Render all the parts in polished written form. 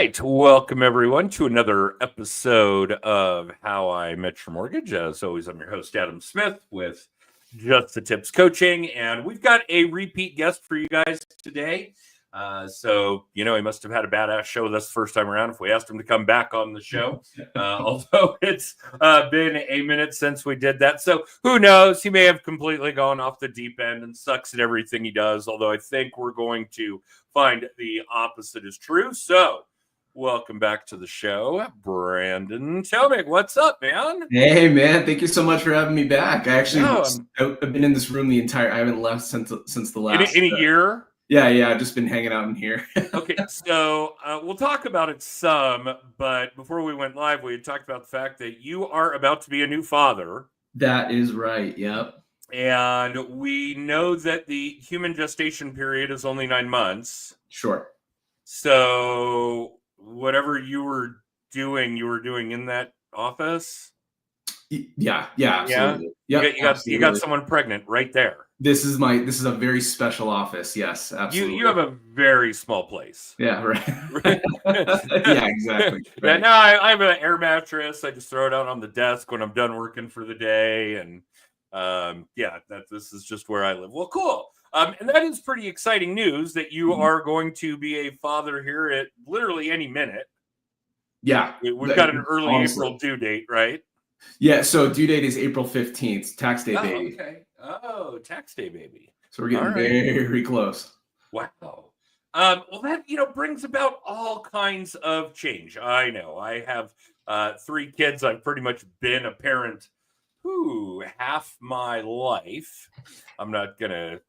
right. Welcome, everyone, to another episode of How I Met Your Mortgage. As always, I'm your host, Adam Smith, with Just the Tips Coaching. And we've got a repeat guest for you guys today. He must have had a badass show with us the first time around if we asked him to come back on the show. Although it's been a minute since we did that. So who knows? He may have completely gone off the deep end and sucks at everything he does. Although I think we're going to find the opposite is true. So welcome back to the show, Brandon Tomic. What's up, man? Hey, man. Thank you so much for having me back. I've been in this room I haven't left since the last. In a year? Yeah. I've just been hanging out in here. Okay, so we'll talk about it some, but before we went live, we had talked about the fact that you are about to be a new father. That is right, yep. And we know that the human gestation period is only 9 months. Sure. So whatever you were doing in that office? Yeah, absolutely. Yeah? You got someone pregnant right there. This is a very special office. Yes, absolutely. You have a very small place. Yeah, right. Yeah, exactly. Right. No, I have an air mattress. I just throw it out on the desk when I'm done working for the day, and this is just where I live. Well, cool. And that is pretty exciting news that you are going to be a father here at literally any minute. Yeah, we've got an early April due date, right? Yeah, so due date is April 15th, tax day, baby. Okay. Oh, tax day, baby. So we're getting very close. Wow. Well, that, brings about all kinds of change. I know. I have 3 kids. I've pretty much been a parent half my life. I'm not going to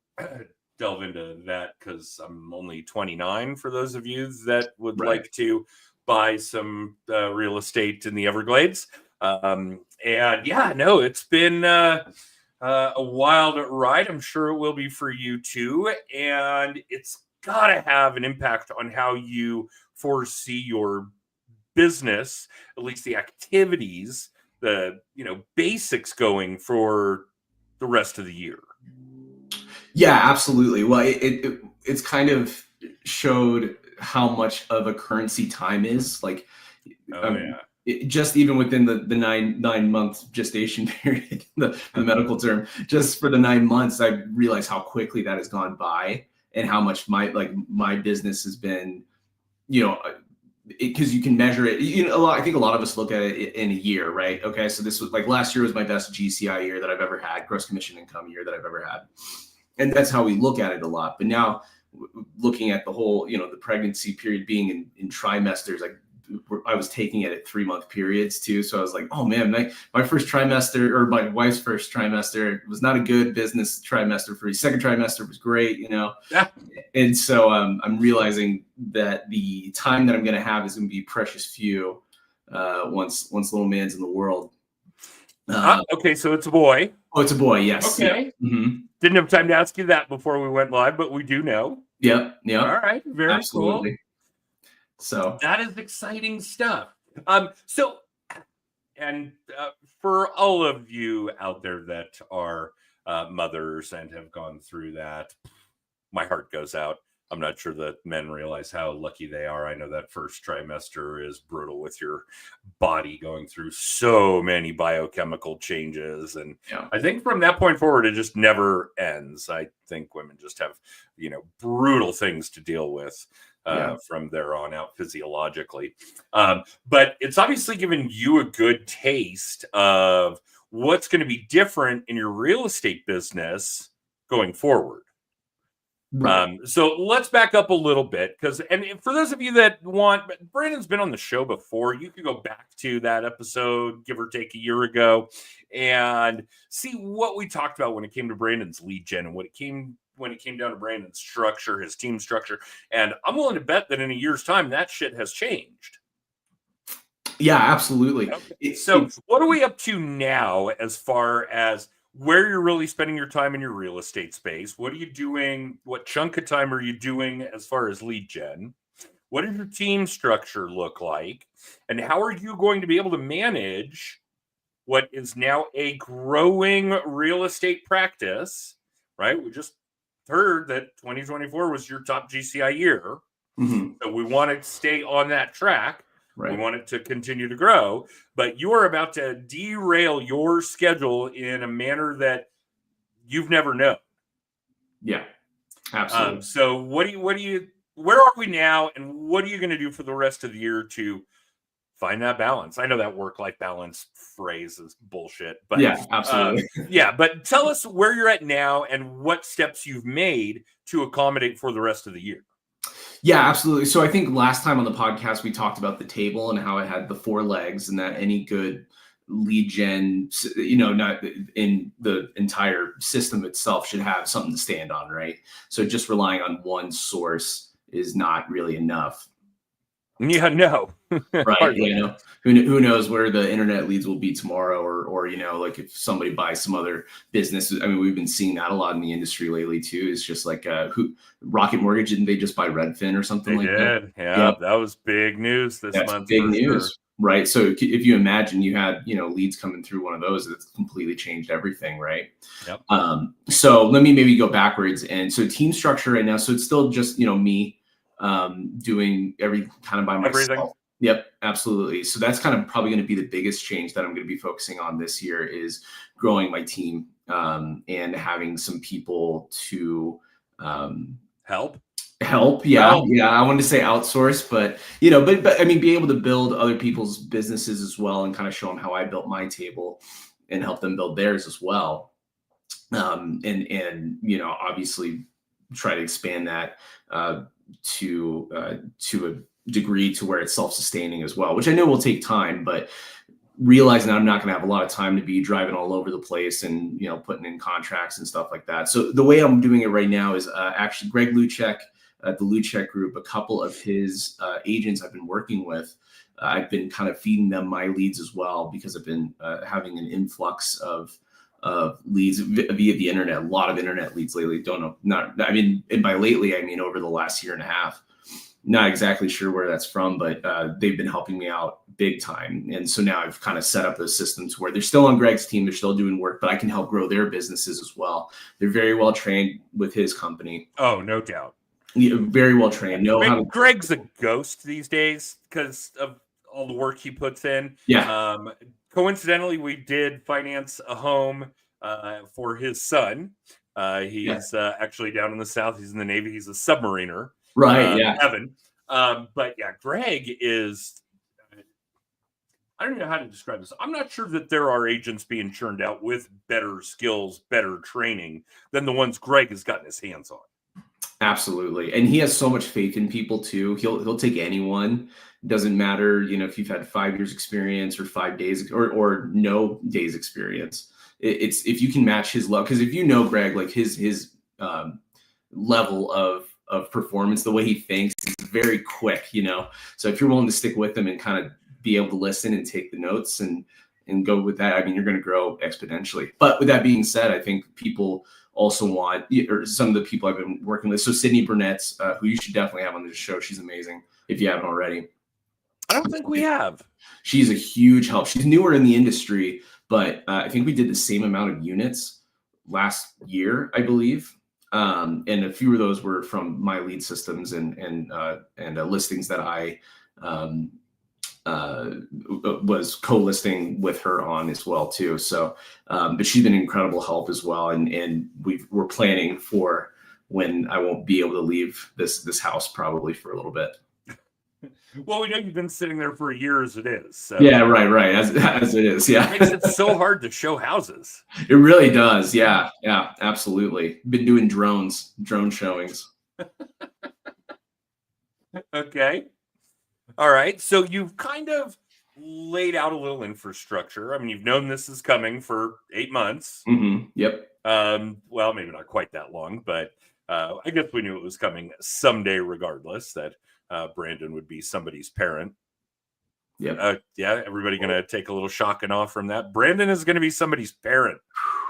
delve into that because I'm only 29 for those of you that would like to buy some real estate in the Everglades. It's been a wild ride. I'm sure it will be for you too. And it's got to have an impact on how you foresee your business, at least the activities, the basics going for the rest of the year. Yeah, absolutely. Well, it's kind of showed how much of a currency time is. Like, just even within the 9 month gestation period, the medical term, just for the 9 months, I realized how quickly that has gone by and how much my business has been, because you can measure it. I think a lot of us look at it in a year, right? Okay, so this was like last year was my best GCI year that I've ever had, gross commission income year that I've ever had, and that's how we look at it a lot. But now, looking at the whole, the pregnancy period being in trimesters, I was taking it at 3 month periods too. So I was like, oh man, my first trimester, or my wife's first trimester, was not a good business trimester for me. Second trimester was great, Yeah. And so I'm realizing that the time that I'm going to have is going to be precious few once little man's in the world. Okay, so it's a boy. Oh, it's a boy, yes. Okay. Yeah. Mm-hmm. Didn't have time to ask you that before we went live, but we do know. Yep. All right, very Absolutely. Cool. So that is exciting stuff. For all of you out there that are mothers and have gone through that, my heart goes out. I'm not sure that men realize how lucky they are. I know that first trimester is brutal with your body going through so many biochemical changes. And I think from that point forward, it just never ends. I think women just have, brutal things to deal with from there on out physiologically. But it's obviously given you a good taste of what's going to be different in your real estate business going forward. Right. So let's back up a little bit and for those of you that want, Brandon's been on the show before. You could go back to that episode, give or take a year ago, and see what we talked about when it came to Brandon's lead gen and when it came down to Brandon's structure, his team structure. And I'm willing to bet that in a year's time, that shit has changed. Yeah, absolutely. Okay. So what are we up to now as far as where you're really spending your time in your real estate space? What are you doing? What chunk of time are you doing as far as lead gen? What does your team structure look like? And how are you going to be able to manage what is now a growing real estate practice, right? We just heard that 2024 was your top GCI year. Mhm. So we want to stay on that track. We Right. want it to continue to grow, but you are about to derail your schedule in a manner that you've never known. Yeah. Absolutely. So where are we now, and what are you going to do for the rest of the year to find that balance? I know that work-life balance phrase is bullshit, but Yeah, absolutely. yeah, but tell us where you're at now and what steps you've made to accommodate for the rest of the year. Yeah, absolutely. So I think last time on the podcast we talked about the table and how it had the 4 legs, and that any good lead gen, not in the entire system itself, should have something to stand on, right? So just relying on one source is not really enough. Yeah, no, Right. hardly. Who knows where the internet leads will be tomorrow, or like if somebody buys some other business. I mean, we've been seeing that a lot in the industry lately too. It's just like who Rocket Mortgage, didn't they just buy Redfin or something They like that? did. Yeah, Yep, that was big news this that's month big for sure. news, right? So if you imagine you had leads coming through one of those, it's completely changed everything, right? Yep. So let me maybe go backwards. And so team structure right now, so it's still just me doing every kind of by myself. Everything. Yep, absolutely. So that's kind of probably going to be the biggest change that I'm going to be focusing on this year, is growing my team, and having some people to Help. Yeah, Help. yeah. I wanted to say outsource, but but I mean, be able to build other people's businesses as well, and kind of show them how I built my table, and help them build theirs as well. And obviously try to expand that to a degree to where it's self-sustaining as well, which I know will take time, but realizing that I'm not going to have a lot of time to be driving all over the place and putting in contracts and stuff like that. So the way I'm doing it right now is actually Greg Luchek at the Luchek Group, a couple of his agents I've been working with. I've been kind of feeding them my leads as well, because I've been having an influx of leads via the internet. A lot of internet leads lately. And by lately, I mean over the last year and a half. Not exactly sure where that's from, but they've been helping me out big time. And so now I've kind of set up those systems where they're still on Greg's team, they're still doing work, but I can help grow their businesses as well. They're very well trained with his company. Oh, no doubt. Yeah, very well trained. Greg's a ghost these days because of all the work he puts in. Yeah. Coincidentally, we did finance a home for his son. He's actually down in the South. He's in the Navy. He's a submariner. Right. Yeah. Evan. But yeah, Greg is, I don't know how to describe this. I'm not sure that there are agents being churned out with better skills, better training than the ones Greg has gotten his hands on. Absolutely. And he has so much faith in people too. He'll take anyone. Doesn't matter, if you've had 5 years experience or 5 days or no days experience. It's if you can match his level, because if Greg, like his level of performance, the way he thinks is very quick, So if you're willing to stick with him and kind of be able to listen and take the notes and go with that, I mean, you're going to grow exponentially. But with that being said, I think people also want, or some of the people I've been working with. So Sydney Burnett, who you should definitely have on this show. She's amazing if you haven't already. I don't think we have. She's a huge help. She's newer in the industry, but I think we did the same amount of units last year, I believe. And a few of those were from my lead systems and listings that I was co-listing with her on as well too. So, but she's been incredible help as well. And we're planning for when I won't be able to leave this house probably for a little bit. Well, we know you've been sitting there for a year as it is. So. Yeah, right. As it is. Yeah. It makes it so hard to show houses. It really does. Yeah, absolutely. Been doing drone showings. Okay. All right. So you've kind of laid out a little infrastructure. I mean, you've known this is coming for 8 months. Mm-hmm. Yep. Well, maybe not quite that long, but I guess we knew it was coming someday, regardless, that Brandon would be somebody's parent. Yep. Yeah. Everybody going to take a little shock and awe from that. Brandon is going to be somebody's parent,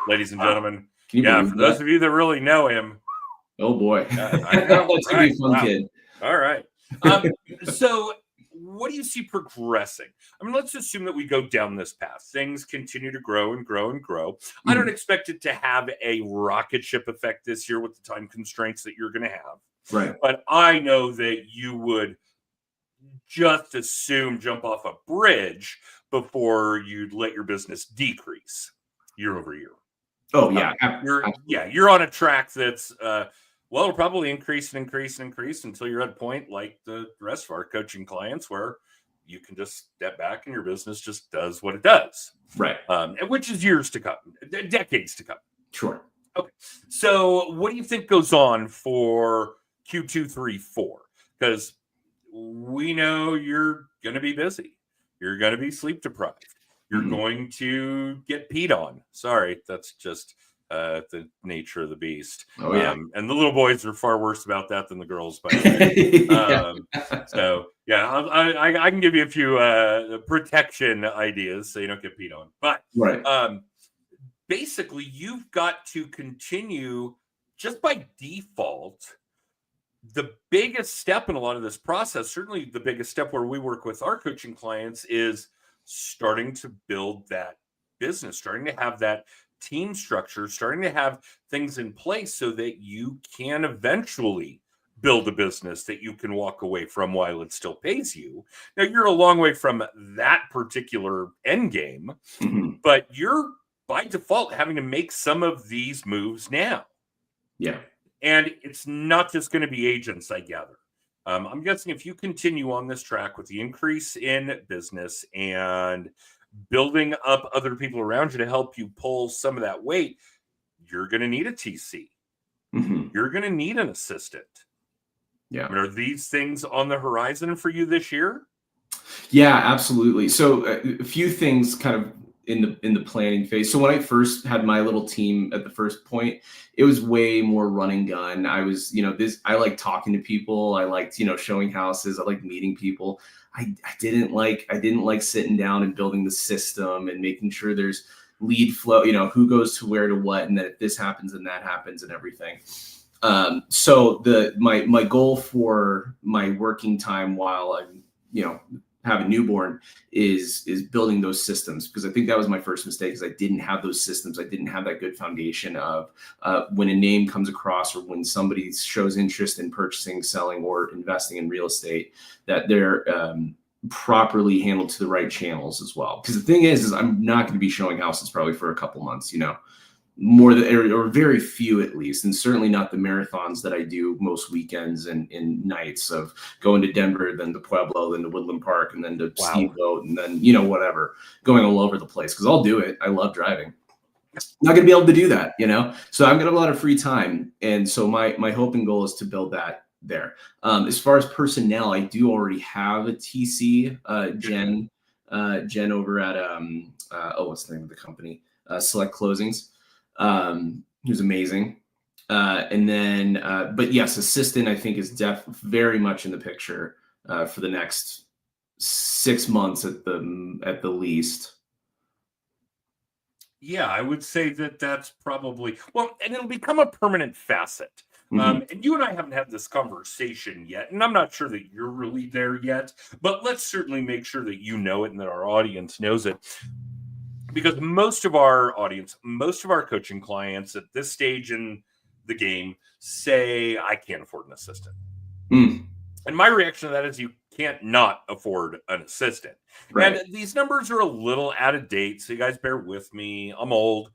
ladies and gentlemen. Yeah. For those of you that really know him. Oh boy. I know. That's going to be a fun kid. All right. So what do you see progressing? I mean, let's assume that we go down this path. Things continue to grow and grow and grow. I don't expect it to have a rocket ship effect this year with the time constraints that you're going to have. Right. But I know that you would just as soon jump off a bridge before you'd let your business decrease year over year. Oh yeah. You're on a track that's well, it'll probably increase until you're at a point like the rest of our coaching clients where you can just step back and your business just does what it does. Right. Which is years to come, decades to come. Sure. Okay. So what do you think goes on for Q2, 3, 4? Because we know you're going to be busy. You're going to be sleep deprived. You're going to get peed on. Sorry, that's just the nature of the beast. Oh, yeah. And the little boys are far worse about that than the girls, by the way. So, yeah, I can give you a few protection ideas so you don't get peed on. But right. Basically, you've got to continue just by default. The biggest step in a lot of this process, certainly the biggest step where we work with our coaching clients, is starting to build that business, starting to have that team structure, starting to have things in place so that you can eventually build a business that you can walk away from while it still pays you. Now, you're a long way from that particular end game, but you're by default having to make some of these moves now. Yeah. And it's not just going to be agents, I gather. I'm guessing if you continue on this track with the increase in business and building up other people around you to help you pull some of that weight, you're going to need a TC. You're going to need an assistant. Yeah. I mean, are these things on the horizon for you this year? Yeah, absolutely. So a few things kind of in the planning phase. So when I first had my little team at the first point, it was way more run and gun. I was, I like talking to people. I liked, showing houses. I like meeting people. I didn't like sitting down and building the system and making sure there's lead flow, who goes to where to what, and that if this happens and that happens and everything. So my goal for my working time while I'm, have a newborn is building those systems, because I think that was my first mistake, is I didn't have those systems. I didn't have that good foundation of when a name comes across or when somebody shows interest in purchasing, selling, or investing in real estate, that they're properly handled to the right channels as well. Because the thing is I'm not going to be showing houses probably for a couple months, more than, or very few at least, and certainly not the marathons that I do most weekends and nights of going to Denver, then to Pueblo, then to Woodland Park, and then to Steamboat, and then whatever, going all over the place, because I'll do it. I love driving. Not gonna be able to do that, so I'm gonna have a lot of free time, and so my hope and goal is to build that there. As far as personnel, I do already have a TC, Jen over at what's the name of the company, Select Closings, who's amazing. And then, but yes, assistant, I think, is very much in the picture for the next 6 months at the least. Yeah, I would say that's probably, well, and it'll become a permanent facet. And you and I haven't had this conversation yet, and I'm not sure that you're really there yet, but let's certainly make sure that you know it and that our audience knows it. Because most of our audience, most of our coaching clients at this stage in the game say, I can't afford an assistant. And my reaction to that is, you can't not afford an assistant. Right. And these numbers are a little out of date, so you guys bear with me. I'm old.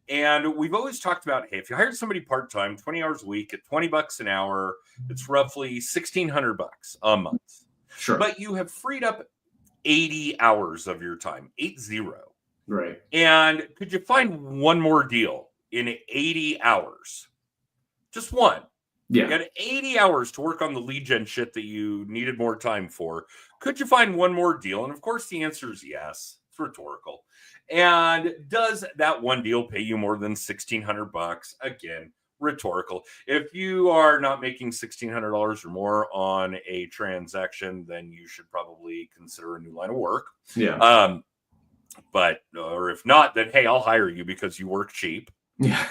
And we've always talked about, hey, if you hired somebody part-time, 20 hours a week at $20 an hour, it's roughly $1,600 a month. Sure. But you have freed up 80 hours of your time, 80. Right. And could you find one more deal in 80 hours? Just one. Yeah. You had 80 hours to work on the lead gen shit that you needed more time for. Could you find one more deal? And of course, the answer is yes. It's rhetorical. And does that one deal pay you more than $1,600? Again, rhetorical. If you are not making $1,600 or more on a transaction, then you should probably consider a new line of work. Yeah. But, or if not, then, hey, I'll hire you because you work cheap. Yeah.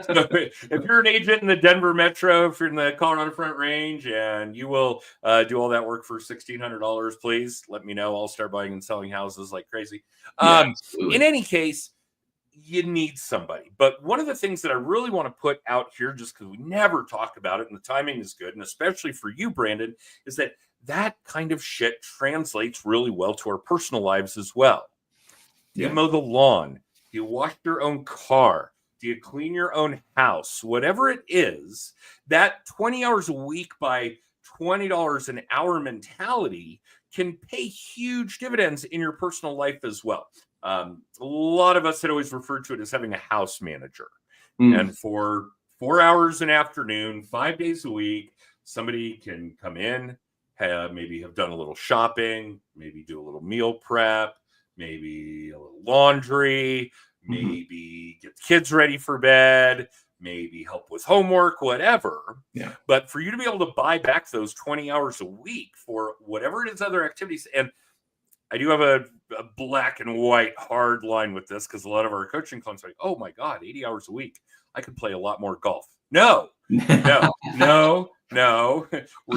So if you're an agent in the Denver Metro, if you're in the Colorado Front Range, and you will do all that work for $1,600, please let me know. I'll start buying and selling houses like crazy. In any case, you need somebody. But one of the things that I really want to put out here, just because we never talk about it and the timing is good, and especially for you, Brandon, is that kind of shit translates really well to our personal lives as well. Do you mow the lawn? Do you wash your own car? Do you clean your own house? Whatever it is, that 20 hours a week by $20 an hour mentality can pay huge dividends in your personal life as well. A lot of us had always referred to it as having a house manager. And for 4 hours an afternoon, 5 days a week, somebody can come in, maybe have done a little shopping, maybe do a little meal prep, maybe a little laundry, maybe get the kids ready for bed, maybe help with homework, whatever. But for you to be able to buy back those 20 hours a week for whatever it is, other activities. And I do have a black and white hard line with this, because a lot of our coaching clients are like, oh my God, 80 hours a week. I could play a lot more golf. No. We're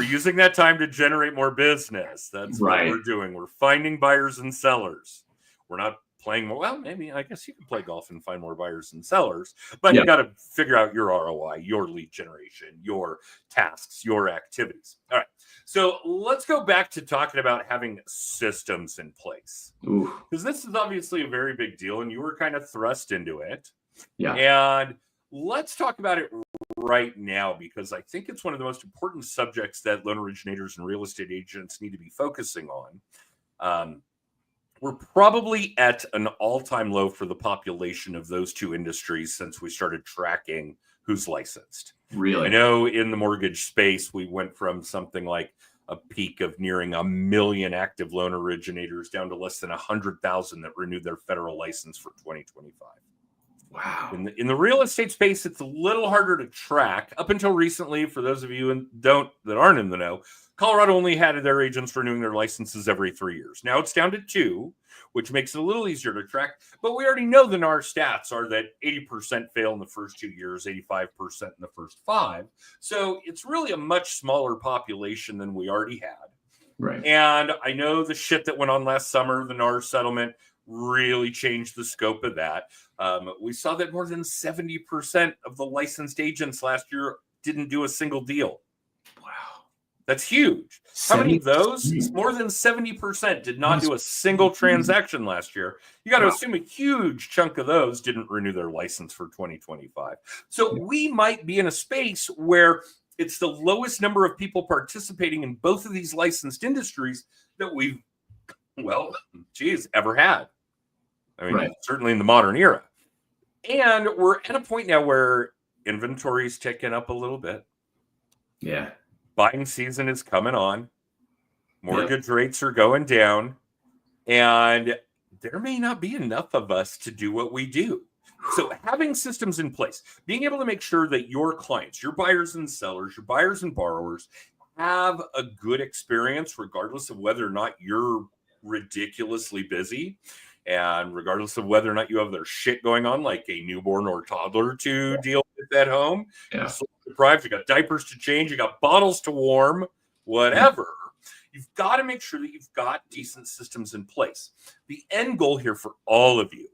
using that time to generate more business. That's what we're doing. We're finding buyers and sellers. We're not playing more. Well, maybe, I guess you can play golf and find more buyers and sellers, but you got to figure out your ROI, your lead generation, your tasks, your activities. All right. So let's go back to talking about having systems in place, because this is obviously a very big deal and you were kind of thrust into it. And let's talk about it right now, because I think it's one of the most important subjects that loan originators and real estate agents need to be focusing on. We're probably at an all-time low for the population of those two industries since we started tracking who's licensed. Really? I know in the mortgage space, we went from something like a peak of nearing 1 million active loan originators down to less than 100,000 that renewed their federal license for 2025. Wow. In the real estate space, it's a little harder to track. Up until recently, for those of you that aren't in the know, Colorado only had their agents renewing their licenses every 3 years. Now it's down to 2, which makes it a little easier to track. But we already know the NAR stats are that 80% fail in the first 2 years, 85% in the first 5. So it's really a much smaller population than we already had. Right. And I know the shit that went on last summer, the NAR settlement, really changed the scope of that. We saw that more than 70% of the licensed agents last year didn't do a single deal. Wow. That's huge. How many of those? More than 70% did not do a single transaction last year. You got to assume a huge chunk of those didn't renew their license for 2025. So we might be in a space where it's the lowest number of people participating in both of these licensed industries that we've, ever had. I mean, certainly in the modern era. And we're at a point now where inventory's ticking up a little bit. Yeah. Buying season is coming on. Mortgage rates are going down. And there may not be enough of us to do what we do. So having systems in place, being able to make sure that your clients, your buyers and sellers, your buyers and borrowers have a good experience, regardless of whether or not you're ridiculously busy. And regardless of whether or not you have their shit going on, like a newborn or toddler to deal with at home, you're sleep deprived, you got diapers to change, you got bottles to warm, whatever. You've got to make sure that you've got decent systems in place. The end goal here for all of you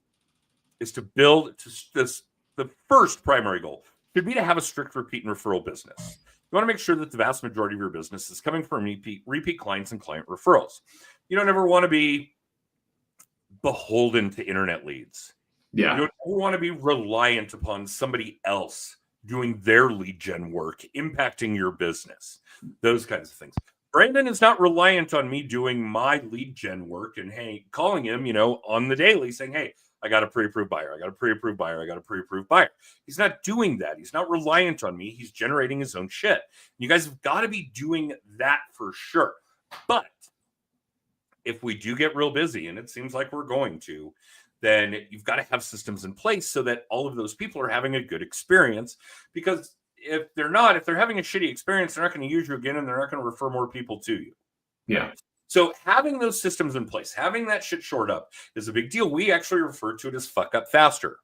is to build this. The first primary goal should be to have a strict repeat and referral business. You want to make sure that the vast majority of your business is coming from repeat clients and client referrals. You don't ever want to be beholden to internet leads. You don't want to be reliant upon somebody else doing their lead gen work, impacting your business, those kinds of things. Brandon is not reliant on me doing my lead gen work and calling him, on the daily saying, hey, I got a pre-approved buyer. I got a pre-approved buyer. I got a pre-approved buyer. He's not doing that. He's not reliant on me. He's generating his own shit. You guys have got to be doing that for sure. But if we do get real busy, and it seems like we're going to, then you've got to have systems in place so that all of those people are having a good experience. Because if they're having a shitty experience, they're not going to use you again, and they're not going to refer more people to you. Yeah. So having those systems in place, having that shit shored up is a big deal. We actually refer to it as fuck up faster.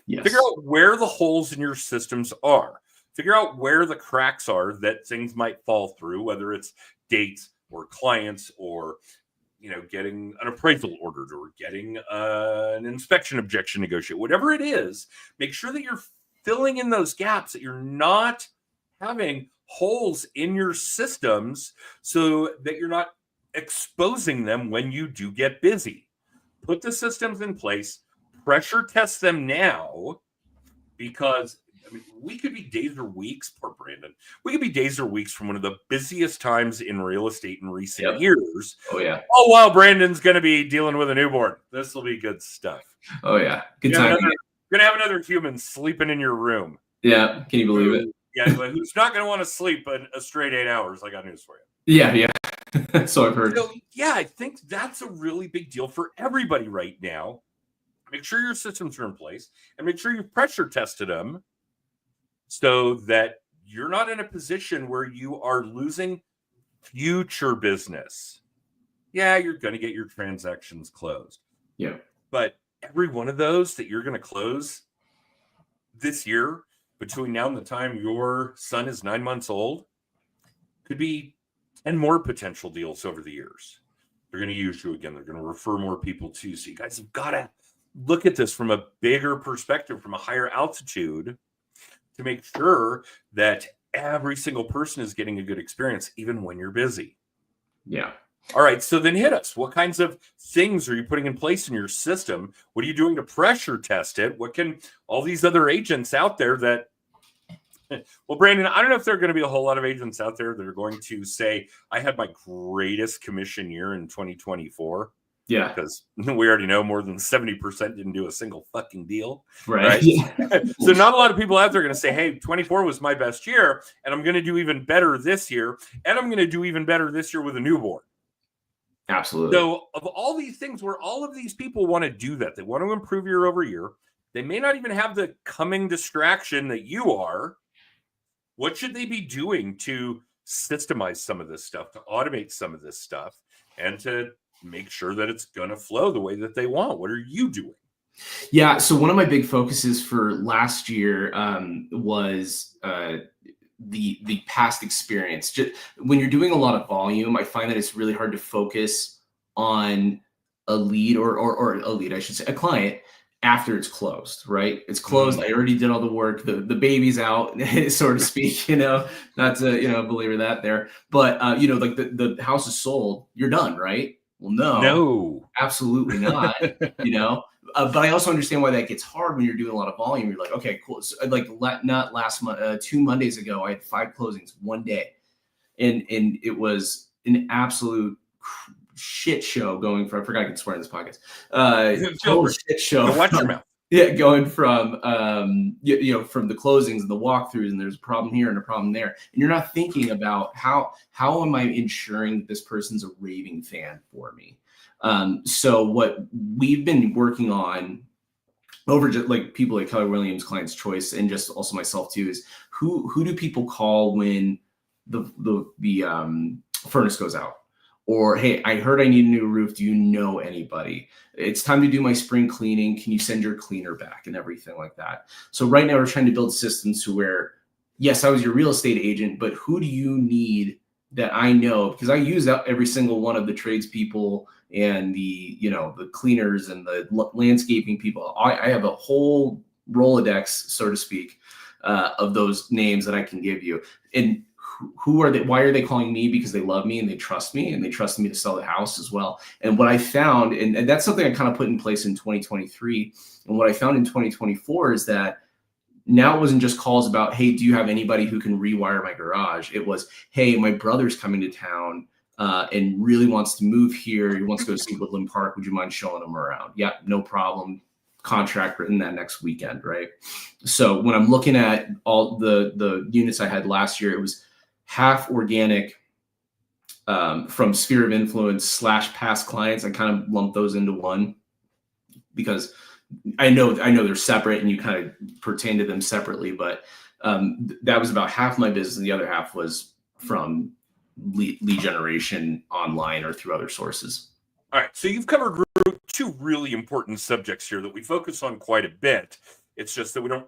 Yes. Figure out where the holes in your systems are. Figure out where the cracks are that things might fall through, whether it's dates or clients or getting an appraisal ordered or getting an inspection objection negotiated, whatever it is, make sure that you're filling in those gaps, that you're not having holes in your systems so that you're not exposing them when you do get busy. Put the systems in place, pressure test them now, because we could be days or weeks, poor Brandon, we could be days or weeks from one of the busiest times in real estate in recent years. Oh, yeah. Oh, wow, Brandon's going to be dealing with a newborn. This will be good stuff. Oh, yeah. Good time. You're going to have another human sleeping in your room. Yeah. Can you believe it? Yeah, who's not going to want to sleep a straight 8 hours? I got news for you. Yeah. So I've heard. So, yeah, I think that's a really big deal for everybody right now. Make sure your systems are in place and make sure you've pressure tested them so that you're not in a position where you are losing future business. Yeah, you're going to get your transactions closed. Yeah. But every one of those that you're going to close this year, between now and the time your son is 9 months old, could be 10 more potential deals over the years. They're going to use you again. They're going to refer more people to you. So you guys have got to look at this from a bigger perspective, from a higher altitude, to make sure that every single person is getting a good experience, even when you're busy. Yeah. All right. So then hit us. What kinds of things are you putting in place in your system? What are you doing to pressure test it? What can all these other agents out there that, well, Brandon, I don't know if there are going to be a whole lot of agents out there that are going to say, I had my greatest commission year in 2024. Yeah. Because we already know more than 70% didn't do a single fucking deal. Right. So not a lot of people out there are going to say, hey, 24 was my best year, and I'm going to do even better this year, and I'm going to do even better this year with a newborn. Absolutely. So of all these things where all of these people want to do that, they want to improve year over year, they may not even have the coming distraction that you are. What should they be doing to systemize some of this stuff, to automate some of this stuff, and to make sure that it's going to flow the way that they want? What are you doing? Yeah. So one of my big focuses for last year was the past experience. Just when you're doing a lot of volume, I find that it's really hard to focus on a lead or a lead, I should say, a client after it's closed, right? It's closed. I already did all the work. The baby's out, so to speak, not to, belabor that there, but like the house is sold, you're done, right? Well, no, absolutely not. But I also understand why that gets hard when you're doing a lot of volume. You're like, okay, cool. So, not last month, 2 Mondays ago, I had 5 closings one day, and it was an absolute shit show going from. I forgot I could swear in this podcast. Total shit show. Watch your mouth. Yeah, going from from the closings and the walkthroughs, and there's a problem here and a problem there, and you're not thinking about how am I ensuring that this person's a raving fan for me. So what we've been working on over just like people like Keller Williams, Client's Choice, and just also myself too, is who do people call when the furnace goes out? Or, hey, I heard I need a new roof. Do you know anybody? It's time to do my spring cleaning. Can you send your cleaner back and everything like that? So right now we're trying to build systems to where, yes, I was your real estate agent, but who do you need that I know? Because I use every single one of the tradespeople and the cleaners and the landscaping people. I have a whole Rolodex, so to speak, of those names that I can give you. And who are they? Why are they calling me? Because they love me and they trust me to sell the house as well. And what I found, and that's something I kind of put in place in 2023. And what I found in 2024 is that now it wasn't just calls about, hey, do you have anybody who can rewire my garage? It was, hey, my brother's coming to town and really wants to move here. He wants to go see Woodland Park. Would you mind showing him around? Yeah, no problem. Contract written that next weekend, right? So when I'm looking at all the units I had last year, it was half organic from sphere of influence / past clients. I kind of lump those into one because I know they're separate and you kind of pertain to them separately, but that was about half my business. And the other half was from lead generation online or through other sources. All right. So you've covered 2 really important subjects here that we focus on quite a bit. It's just that we don't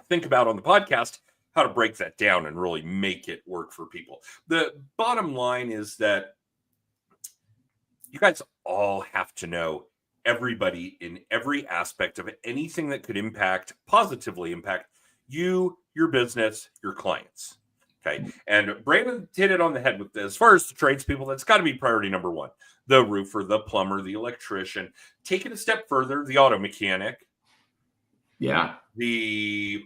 think about on the podcast how to break that down and really make it work for people. The bottom line is that you guys all have to know everybody in every aspect of anything that could positively impact you, your business, your clients. Okay. And Brandon hit it on the head with this. As far as the tradespeople, that's got to be priority number one. The roofer, the plumber, the electrician. Take it a step further, the auto mechanic. Yeah. The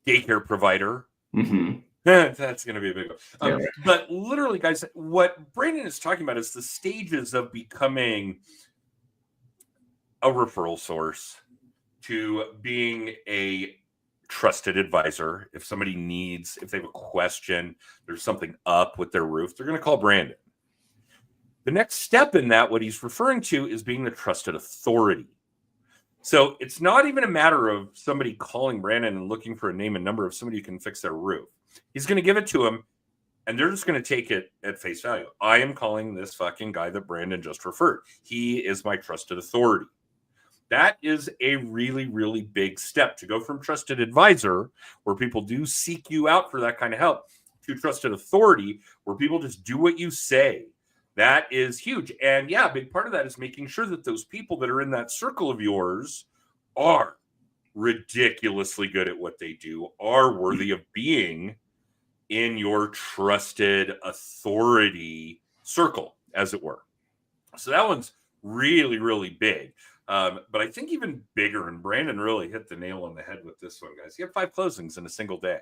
daycare provider. Mm-hmm. That's going to be a big one. Yeah. But literally, guys, what Brandon is talking about is the stages of becoming a referral source to being a trusted advisor. If somebody if they have a question, there's something up with their roof, they're going to call Brandon. The next step in that, what he's referring to, is being the trusted authority. So it's not even a matter of somebody calling Brandon and looking for a name and number of somebody who can fix their roof. He's going to give it to him, and they're just going to take it at face value. I am calling this fucking guy that Brandon just referred. He is my trusted authority. That is a really, really big step to go from trusted advisor, where people do seek you out for that kind of help, to trusted authority, where people just do what you say. That is huge. And yeah, a big part of that is making sure that those people that are in that circle of yours are ridiculously good at what they do, are worthy of being in your trusted authority circle, as it were. So that one's really, really big. But I think even bigger, and Brandon really hit the nail on the head with this one, guys. He had 5 closings in a single day.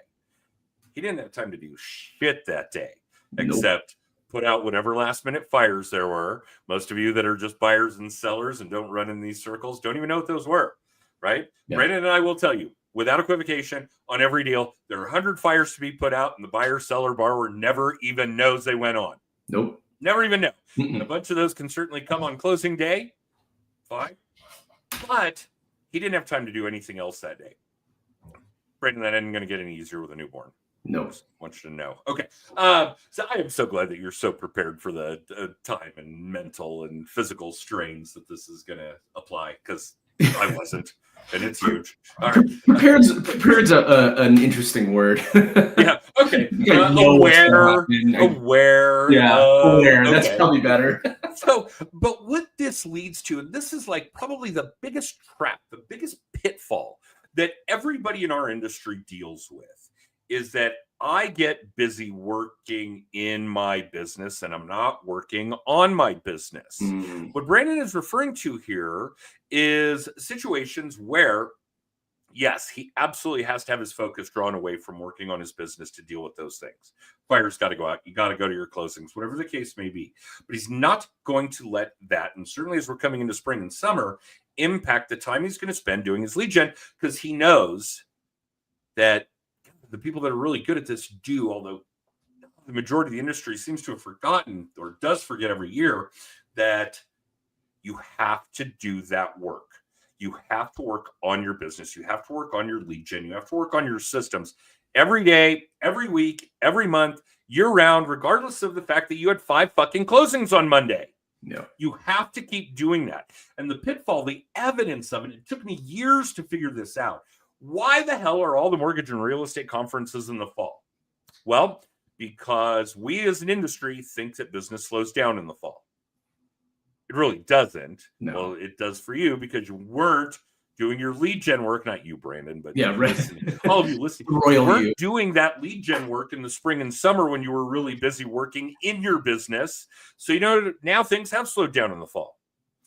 He didn't have time to do shit that day, except put out whatever last minute fires there were. Most of you that are just buyers and sellers and don't run in these circles don't even know what those were, right? Yeah. Brandon and I will tell you, without equivocation, on every deal, there are 100 fires to be put out, and the buyer, seller, borrower never even knows they went on. Nope. Never even know. And a bunch of those can certainly come on closing day. Fine. But he didn't have time to do anything else that day. Brandon, that isn't going to get any easier with a newborn. No. Just want you to know. Okay. So I am so glad that you're so prepared for the time and mental and physical strains that this is going to apply, because I wasn't. And it's huge. All right. Prepared's an interesting word. Yeah. Okay. Aware. Yeah. Aware. That's okay. Probably better. So, but what this leads to, and this is like probably the biggest trap, the biggest pitfall that everybody in our industry deals with, is that I get busy working in my business and I'm not working on my business. What Brandon is referring to here is situations where, yes, he absolutely has to have his focus drawn away from working on his business to deal with those things. Fire's got to go out. You got to go to your closings, whatever the case may be. But he's not going to let that, and certainly as we're coming into spring and summer, impact the time he's going to spend doing his lead gen, because he knows that the people that are really good at this do, although the majority of the industry seems to have forgotten, or does forget every year, that you have to do that work. You have to work on your business. You have to work on your lead gen. You have to work on your systems every day, every week, every month, year round, regardless of the fact that you had 5 fucking closings on Monday. Yeah. You have to keep doing that. And the pitfall, the evidence of it took me years to figure this out. Why the hell are all the mortgage and real estate conferences in the fall? Well, because we as an industry think that business slows down in the fall. It really doesn't. No. Well, it does for you because you weren't doing your lead gen work. Not you, Brandon, but yeah, right. All of you listening. You weren't doing that lead gen work in the spring and summer when you were really busy working in your business. So, now things have slowed down in the fall.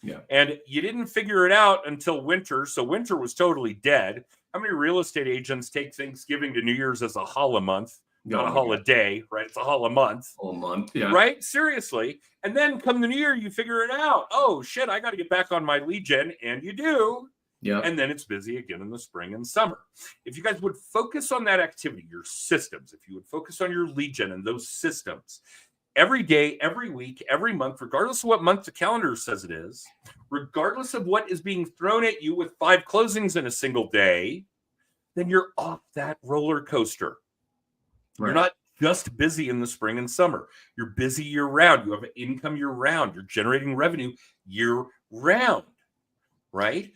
Yeah. And you didn't figure it out until winter. So winter was totally dead. How many real estate agents take Thanksgiving to New Year's as a holla month? Not a holiday, right? It's a holla month. Holla month, yeah. Right? Seriously. And then come the new year, you figure it out. Oh, shit, I got to get back on my lead gen. And you do. Yeah. And then it's busy again in the spring and summer. If you guys would focus on that activity, your systems, if you would focus on your lead gen and those systems, every day, every week, every month, regardless of what month the calendar says it is, regardless of what is being thrown at you with 5 closings in a single day, then you're off that roller coaster. Right. You're not just busy in the spring and summer. You're busy year round. You have income year round. You're generating revenue year round, right?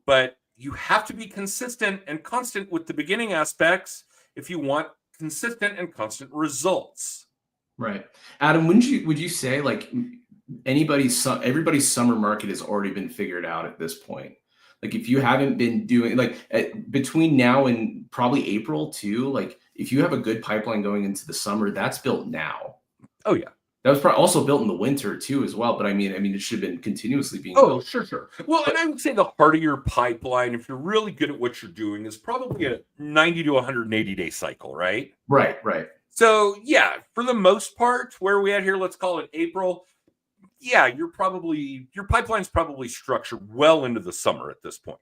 But you have to be consistent and constant with the beginning aspects if you want consistent and constant results. Right. Adam, would you say, like, everybody's summer market has already been figured out at this point. Like if you haven't been doing between now and probably April too, like if you have a good pipeline going into the summer, that's built now. Oh yeah. That was probably also built in the winter too, as well. But I mean, it should have been continuously being Oh, built. sure. Well, and I would say the heart of your pipeline, if you're really good at what you're doing, is probably a 90 to 180 day cycle, right? Right. So yeah, for the most part, where are we at here? Let's call it April. Yeah, your pipeline's probably structured well into the summer at this point.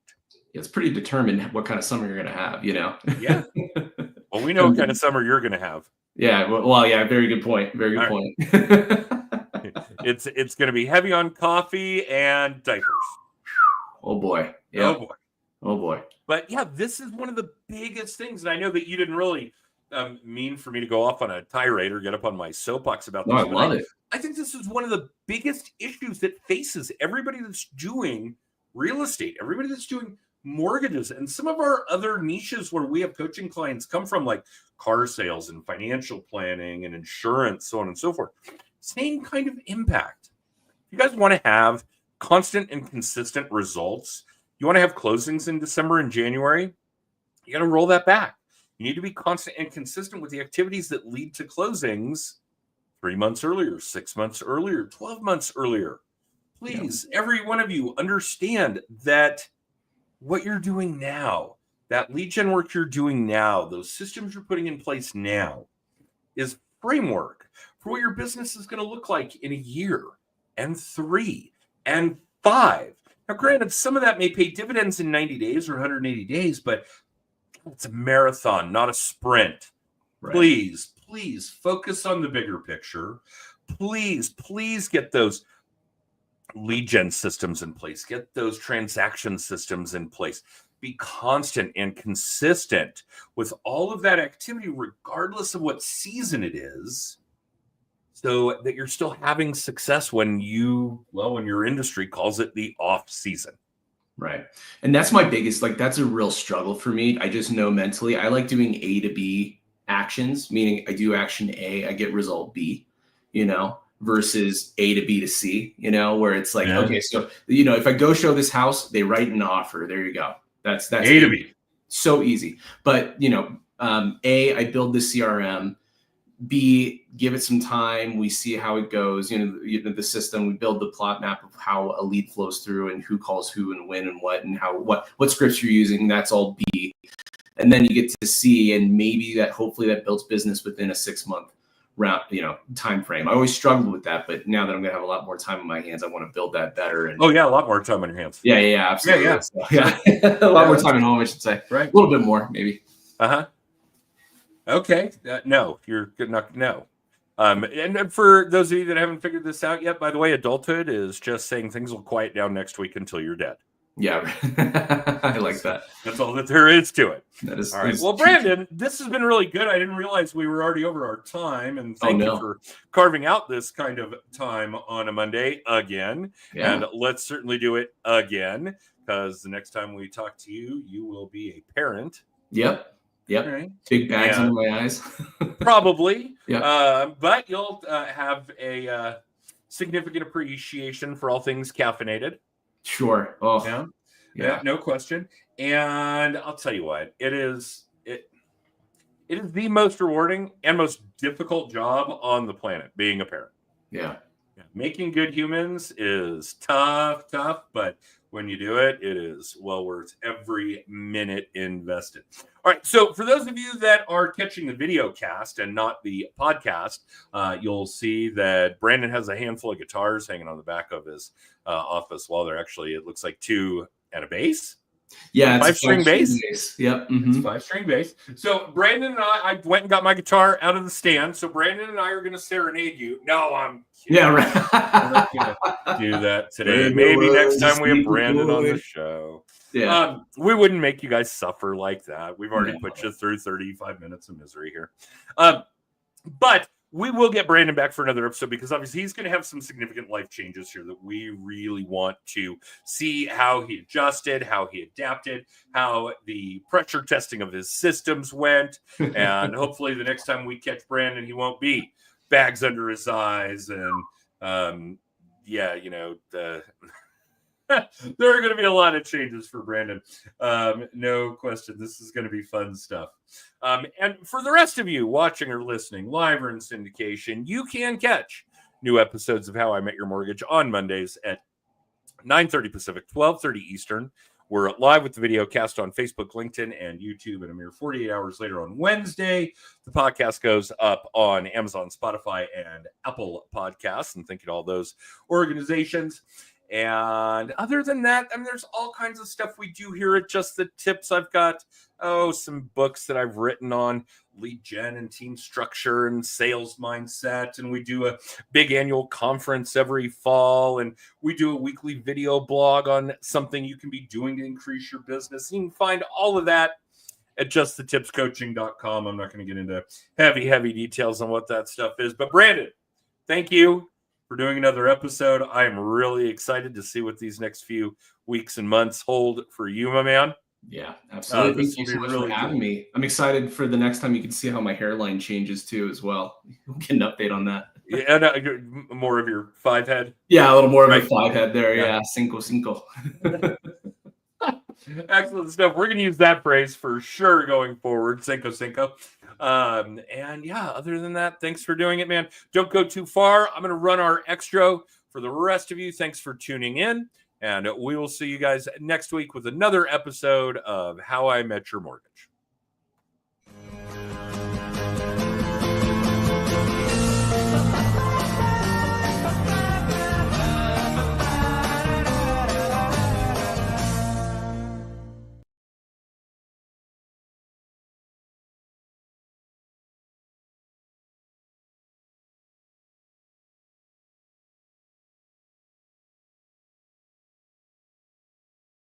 It's pretty determined what kind of summer you're going to have, Yeah. Well, we know what kind of summer you're going to have. Yeah. Well, yeah. Very good point. Very good point. It's going to be heavy on coffee and diapers. Oh boy. Yeah. Oh boy. But yeah, this is one of the biggest things, and I know that you didn't really mean for me to go off on a tirade or get up on my soapbox about this. No, I love it. I think this is one of the biggest issues that faces everybody that's doing real estate, everybody that's doing mortgages, and some of our other niches where we have coaching clients come from, like car sales and financial planning and insurance, so on and so forth. Same kind of impact. You guys want to have constant and consistent results. You want to have closings in December and January. You got to roll that back. You need to be constant and consistent with the activities that lead to closings 3 months earlier, 6 months earlier, 12 months earlier. Please, every one of you, understand that what you're doing now, that lead gen work you're doing now, those systems you're putting in place now is framework for what your business is going to look like in a year and 3 and 5. Now, granted, some of that may pay dividends in 90 days or 180 days, but it's a marathon, not a sprint. Right. Please focus on the bigger picture. Please get those lead gen systems in place. Get those transaction systems in place. Be constant and consistent with all of that activity, regardless of what season it is, so that you're still having success when your industry calls it the off season. Right. And that's my biggest, that's a real struggle for me. I just know mentally, I like doing A to B actions, meaning I do action A, I get result B, versus A to B to C, where it's like, okay, so, if I go show this house, they write an offer. There you go. That's A to B. So easy. But, A, I build the CRM. B, give it some time. We see how it goes. The system, we build the plot map of how a lead flows through and who calls who and when and what and how, what scripts you're using. That's all B. And then you get to C, and maybe hopefully that builds business within a 6-month round, time frame. I always struggled with that, but now that I'm going to have a lot more time on my hands, I want to build that better. And a lot more time on your hands. Yeah, absolutely. Yeah. So, a lot more time at home, I should say. Right. A little bit more, maybe. Okay. No, you're good enough. No. And for those of you that haven't figured this out yet, by the way, adulthood is just saying things will quiet down next week until you're dead. Yeah, I like that. That's all that there is to it. That is all right. Well, Brandon, this has been really good. I didn't realize we were already over our time, and thank you for carving out this kind of time on a Monday again. Yeah. And let's certainly do it again, because the next time we talk to you, you will be a parent. Yep. Right. Big bags under my eyes. Probably. Yeah. But you'll have a significant appreciation for all things caffeinated. Sure. Oh, yeah, no question. And I'll tell you what, it is the most rewarding and most difficult job on the planet, being a parent. Yeah. Making good humans is tough, but when you do it, it is well worth every minute invested. All right. So for those of you that are catching the video cast and not the podcast, you'll see that Brandon has a handful of guitars hanging on the back of his office wall. They're actually, it looks like 2 and a bass. Yeah, it's 5-string bass. Yep. Mm-hmm. It's 5-string bass. So Brandon and I went and got my guitar out of the stand. So Brandon and I are going to serenade you. No, I'm kidding. Yeah, right. We're not going to do that today. Maybe next time we have Brandon on the show. Yeah. We wouldn't make you guys suffer like that. We've already put you through 35 minutes of misery here. But we will get Brandon back for another episode, because obviously he's going to have some significant life changes here that we really want to see how he adjusted, how he adapted, how the pressure testing of his systems went. And hopefully the next time we catch Brandon, he won't be bags under his eyes and yeah, you know, there are going to be a lot of changes for Brandon. No question. This is going to be fun stuff. And for the rest of you watching or listening, live or in syndication, you can catch new episodes of How I Met Your Mortgage on Mondays at 9:30 Pacific, 12:30 Eastern. We're live with the video cast on Facebook, LinkedIn, and YouTube. And a mere 48 hours later on Wednesday, the podcast goes up on Amazon, Spotify, and Apple Podcasts. And thank you to all those organizations. And other than that, I mean, there's all kinds of stuff we do here at Just the Tips. I've got, some books that I've written on lead gen and team structure and sales mindset. And we do a big annual conference every fall. And we do a weekly video blog on something you can be doing to increase your business. You can find all of that at justthetipscoaching.com. I'm not going to get into heavy details on what that stuff is. But Brandon, thank you for doing another episode. I am really excited to see what these next few weeks and months hold for you, my man. Yeah, absolutely. This Thank will you so be much really for having me. I'm excited for the next time you can see how my hairline changes too as well. We'll get an update on that. Yeah, and more of your 5 head. Yeah, a little more Right. of a 5 head there. Yeah. Yeah, cinco. Excellent stuff. We're going to use that phrase for sure going forward. Cinco. And yeah, other than that, thanks for doing it, man. Don't go too far. I'm going to run our extra for the rest of you. Thanks for tuning in. And we will see you guys next week with another episode of How I Met Your Mortgage.